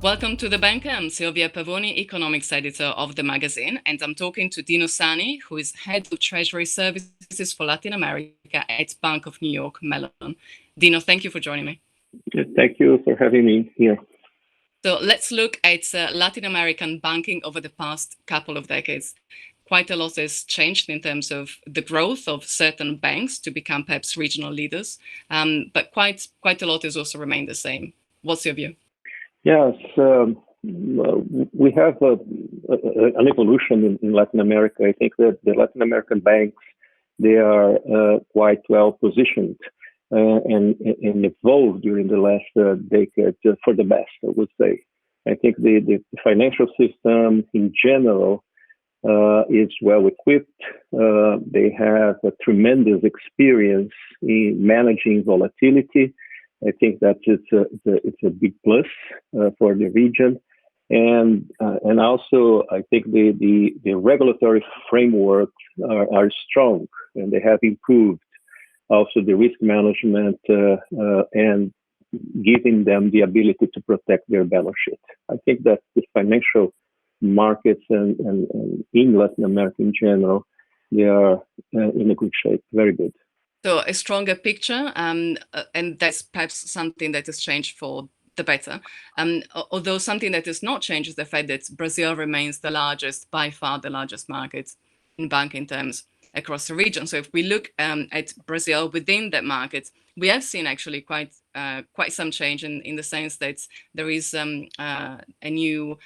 Welcome to the Banker. I'm Silvia Pavoni, economics editor of the magazine, and I'm talking to Dino Sani, who is head of treasury services for Latin America at Bank of New York Mellon. Dino, thank you for joining me. Thank you for having me here. So let's look at Latin American banking over the past couple of decades. Quite a lot has changed in terms of the growth of certain banks to become perhaps regional leaders, but quite a lot has also remained the same. What's your view? Yes, we have an evolution in Latin America. I think that the Latin American banks, they are quite well positioned and evolved during the last decade for the best, I would say. I think the financial system in general is well equipped. They have a tremendous experience in managing volatility. I think that it's a big plus for the region, and also I think the regulatory frameworks are strong, and they have improved also the risk management and giving them the ability to protect their balance sheet. I think that the financial markets and in Latin America in general, they are in a good shape, very good. So a stronger picture, and that's perhaps something that has changed for the better. Although something that has not changed is the fact that Brazil remains by far the largest market in banking terms across the region. So if we look at Brazil within that market, we have seen actually quite some change in the sense that there is a new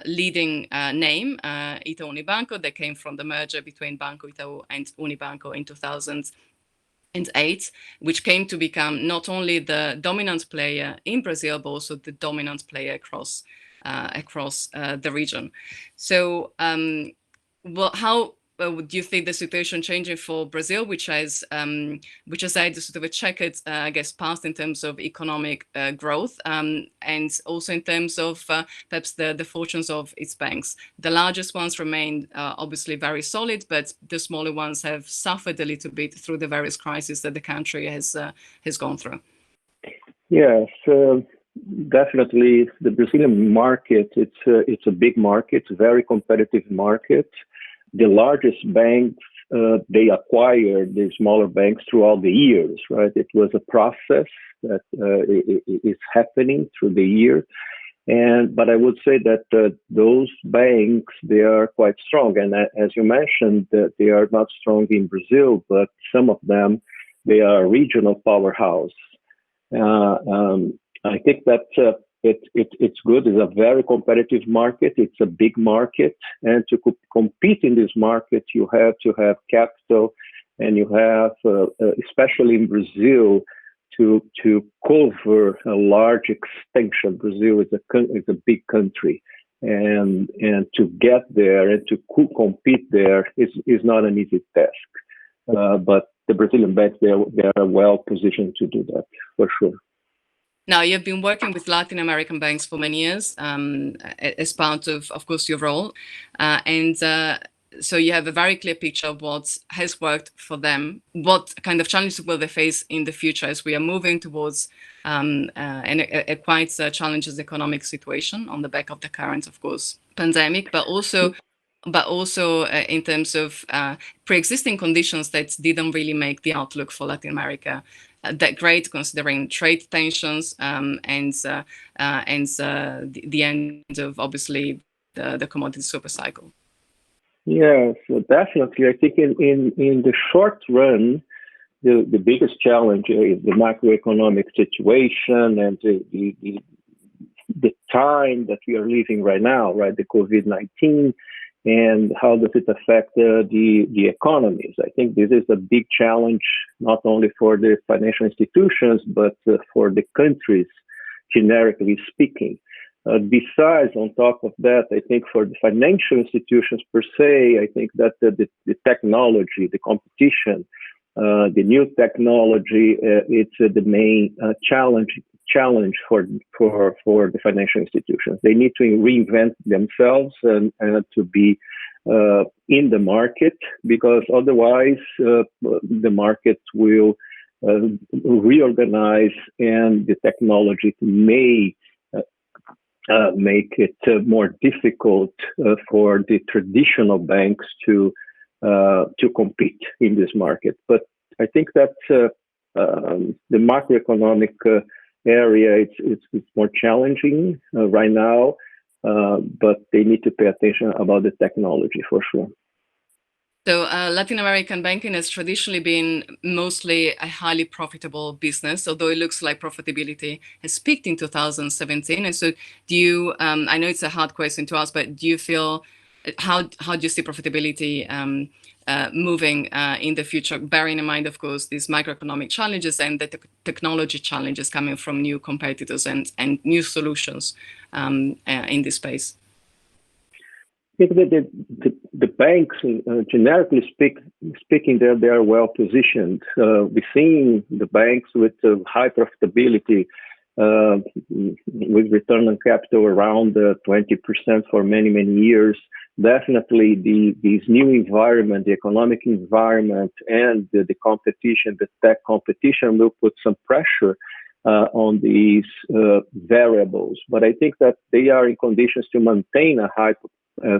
leading name, Itaú Unibanco, that came from the merger between Banco Itaú and Unibanco in 2008, which came to become not only the dominant player in Brazil, but also the dominant player across the region. So how do you think the situation changing for Brazil, which has had sort of a checkered, past in terms of economic growth, and also in terms of perhaps the fortunes of its banks? The largest ones remain obviously very solid, but the smaller ones have suffered a little bit through the various crises that the country has gone through. Yes, definitely. The Brazilian market, it's a big market, very competitive market. The largest banks, they acquired the smaller banks throughout the years, right? It was a process that is happening through the year. But I would say that those banks, they are quite strong. And as you mentioned, they are not strong in Brazil, but some of them, they are regional powerhouse. I think that it's good. It's a very competitive market. It's a big market. And to compete in this market, you have to have capital, and you have, especially in Brazil, to cover a large extension. Brazil is a big country. And to get there and to compete there is not an easy task. But the Brazilian banks, they are well positioned to do that, for sure. Now, you've been working with Latin American banks for many years as part of course, your role. So you have a very clear picture of what has worked for them. What kind of challenges will they face in the future as we are moving towards a quite challenging economic situation on the back of the current, of course, pandemic, but also in terms of pre-existing conditions that didn't really make the outlook for Latin America that great, considering trade tensions and the end of obviously the commodity super cycle. Yes, definitely. I think in the short run, the biggest challenge is the macroeconomic situation and the time that we are living right now, right? The COVID-19. And how does it affect the economies? I think this is a big challenge, not only for the financial institutions, but for the countries, generically speaking. Besides, on top of that, I think for the financial institutions per se, I think that the technology, the competition, the new technology, it's the main challenge for the financial institutions. They need to reinvent themselves and to be in the market, because otherwise the market will reorganize and the technology may make it more difficult for the traditional banks to compete in this market. But I think that the macroeconomic area it's more challenging right now, but they need to pay attention about the technology for sure. So Latin American banking has traditionally been mostly a highly profitable business, although it looks like profitability has peaked in 2017. And so do you, I know it's a hard question to ask, but do you feel, how do you see profitability moving in the future, bearing in mind, of course, these microeconomic challenges and the technology challenges coming from new competitors and new solutions in this space? I think that the banks, generically speaking, they are well positioned. We're seeing the banks with high profitability, with return on capital around 20% for many, many years. Definitely, this new environment, the economic environment, and the competition, the tech competition, will put some pressure on these variables. But I think that they are in conditions to maintain a high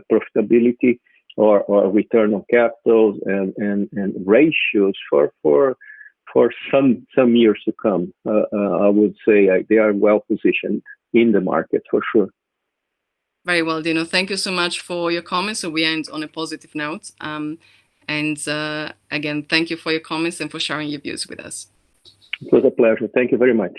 profitability or return on capital and ratios for some years to come. I would say they are well positioned in the market for sure. Very well, Dino. Thank you so much for your comments. So we end on a positive note. And again, thank you for your comments and for sharing your views with us. It was a pleasure. Thank you very much.